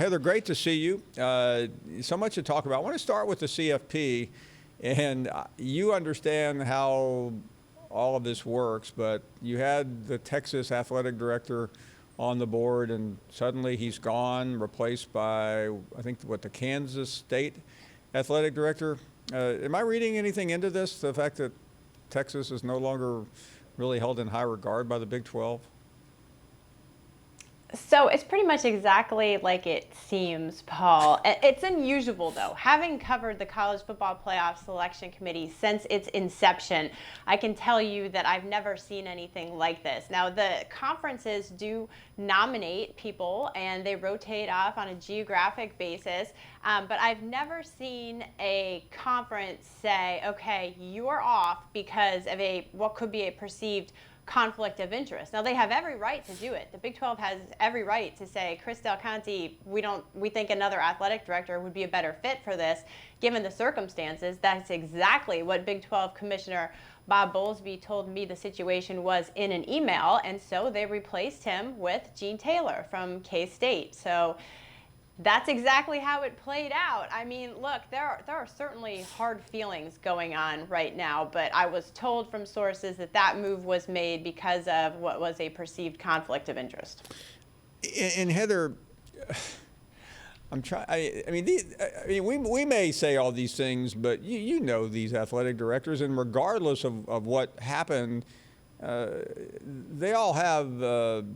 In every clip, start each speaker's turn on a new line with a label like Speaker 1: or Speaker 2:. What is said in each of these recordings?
Speaker 1: Heather, great to see you. So much to talk about. I want to start with the CFP, and you understand how all of this works, but you had the Texas athletic director on the board, and suddenly he's gone, replaced by, I think, the Kansas State athletic director. Am I reading anything into this, the fact that Texas is no longer really held in high regard by the Big 12?
Speaker 2: So it's pretty much exactly like it seems, Paul. It's unusual, though. Having covered the College Football Playoff Selection Committee since its inception, I can tell you that I've never seen anything like this. Now, the conferences do nominate people, and they rotate off on a geographic basis, but I've never seen a conference say, okay, you're off because of what could be a perceived conflict of interest. Now, they have every right to do it. The Big 12 has every right to say, Chris Del Conte, we think another athletic director would be a better fit for this, given the circumstances. That's exactly what Big 12 Commissioner Bob Bowlesby told me the situation was in an email, and so they replaced him with Gene Taylor from K-State. So that's exactly how it played out. I mean, look, there are certainly hard feelings going on right now, but I was told from sources that move was made because of what was a perceived conflict of interest.
Speaker 1: And Heather, we may say all these things, but you know these athletic directors, and regardless of what happened, they all have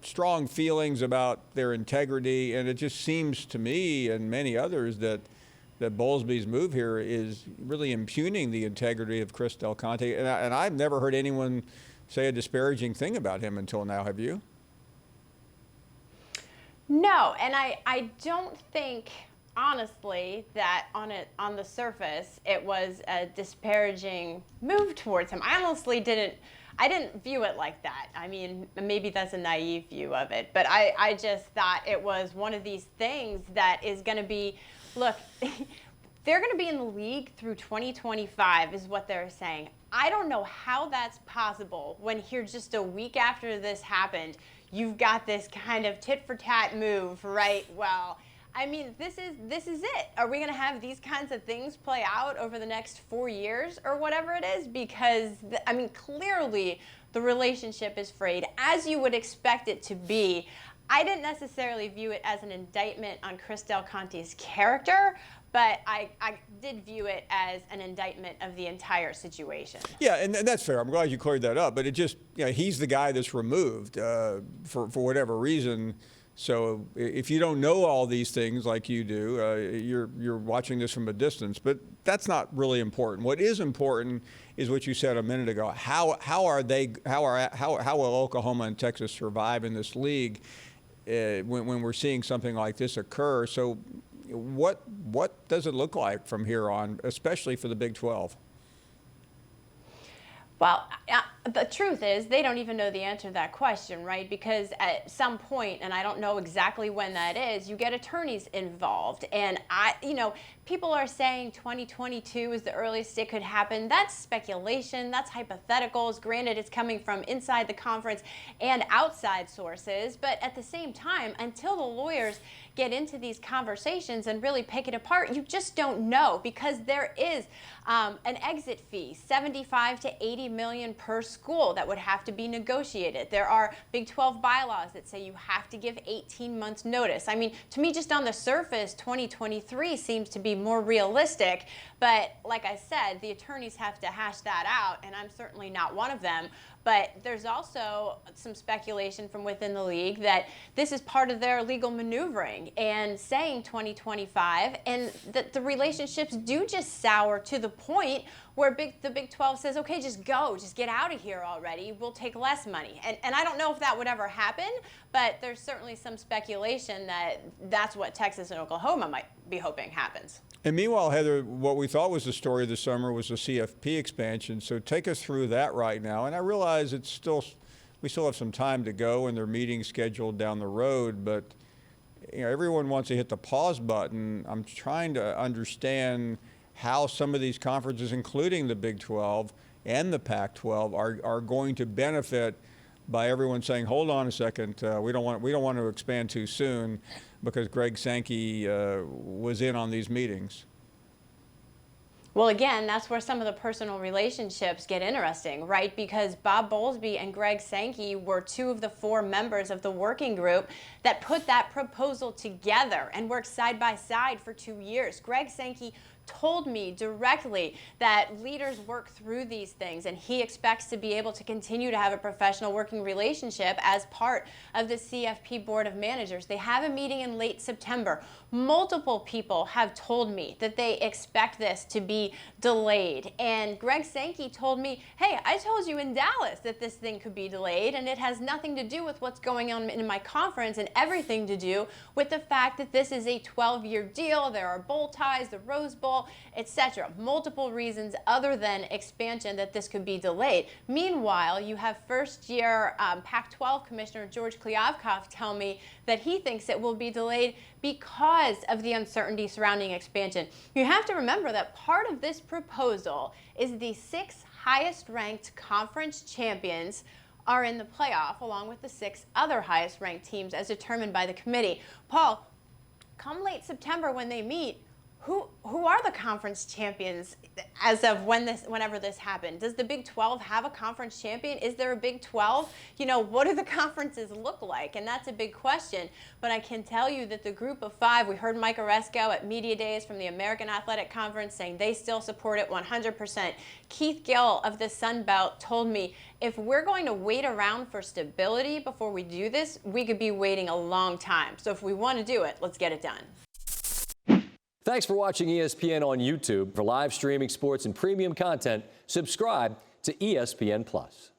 Speaker 1: strong feelings about their integrity, and it just seems to me and many others that Bowlesby's move here is really impugning the integrity of Chris Del Conte, and I've never heard anyone say a disparaging thing about him until now. Have you?
Speaker 2: No, and I don't think, honestly, that on the surface it was a disparaging move towards him. I didn't view it like that. I mean, maybe that's a naive view of it, but I just thought it was one of these things that is going to be, look, they're going to be in the league through 2025 is what they're saying. I don't know how that's possible when here just a week after this happened, you've got this kind of tit-for-tat move, right? Well, I mean, this is it. Are we going to have these kinds of things play out over the next 4 years or whatever it is? Because, clearly the relationship is frayed, as you would expect it to be. I didn't necessarily view it as an indictment on Chris Del Conte's character, but I did view it as an indictment of the entire situation.
Speaker 1: Yeah, and that's fair. I'm glad you cleared that up. But it just, he's the guy that's removed for whatever reason. So if you don't know all these things like you do, you're watching this from a distance. But that's not really important. What is important is what you said a minute ago. How will Oklahoma and Texas survive in this league when we're seeing something like this occur? So what does it look like from here on, especially for the Big 12?
Speaker 2: Well, the truth is they don't even know the answer to that question, right? Because at some point, and I don't know exactly when that is, you get attorneys involved. And people are saying 2022 is the earliest it could happen. That's speculation. That's hypotheticals. Granted, it's coming from inside the conference and outside sources. But at the same time, until the lawyers get into these conversations and really pick it apart, you just don't know, because there is an exit fee, 75 to 80 million per school, that would have to be negotiated. There are Big 12 bylaws that say you have to give 18 months notice. I mean, to me, just on the surface, 2023 seems to be more realistic. But like I said, the attorneys have to hash that out, and I'm certainly not one of them. But there's also some speculation from within the league that this is part of their legal maneuvering and saying 2025, and that the relationships do just sour to the point where the Big 12 says, okay, just go, just get out of here already. We'll take less money. And I don't know if that would ever happen, but there's certainly some speculation that that's what Texas and Oklahoma might be hoping happens.
Speaker 1: And meanwhile, Heather, what we thought was the story of the summer was the CFP expansion. So take us through that right now. And I realize we still have some time to go, and there are meetings scheduled down the road. But everyone wants to hit the pause button. I'm trying to understand how some of these conferences, including the Big 12 and the Pac-12, are going to benefit by everyone saying, hold on a second, we don't want to expand too soon because Greg Sankey was in on these meetings.
Speaker 2: Well, again, that's where some of the personal relationships get interesting, right? Because Bob Bowlesby and Greg Sankey were two of the 4 members of the working group that put that proposal together and worked side by side for 2 years. Greg Sankey told me directly that leaders work through these things, and he expects to be able to continue to have a professional working relationship as part of the CFP Board of Managers. They have a meeting in late September. Multiple people have told me that they expect this to be delayed, and Greg Sankey told me, hey, I told you in Dallas that this thing could be delayed, and it has nothing to do with what's going on in my conference and everything to do with the fact that this is a 12-year deal. There are bowl ties, the Rose Bowl, etc. Multiple reasons other than expansion that this could be delayed. Meanwhile, you have first-year Pac-12 Commissioner George Kliavkoff tell me that he thinks it will be delayed because of the uncertainty surrounding expansion. You have to remember that part of this proposal is the 6 highest-ranked conference champions are in the playoff, along with the 6 other highest-ranked teams as determined by the committee. Paul, come late September when they meet, who are the conference champions as of whenever this happened? Does the Big 12 have a conference champion? Is there a Big 12? You know, what do the conferences look like? And that's a big question. But I can tell you that the group of 5, we heard Mike Oresco at Media Days from the American Athletic Conference saying they still support it 100%. Keith Gill of the Sun Belt told me, if we're going to wait around for stability before we do this, we could be waiting a long time. So if we want to do it, let's get it done.
Speaker 3: Thanks for watching ESPN on YouTube. For live streaming sports and premium content, subscribe to ESPN+.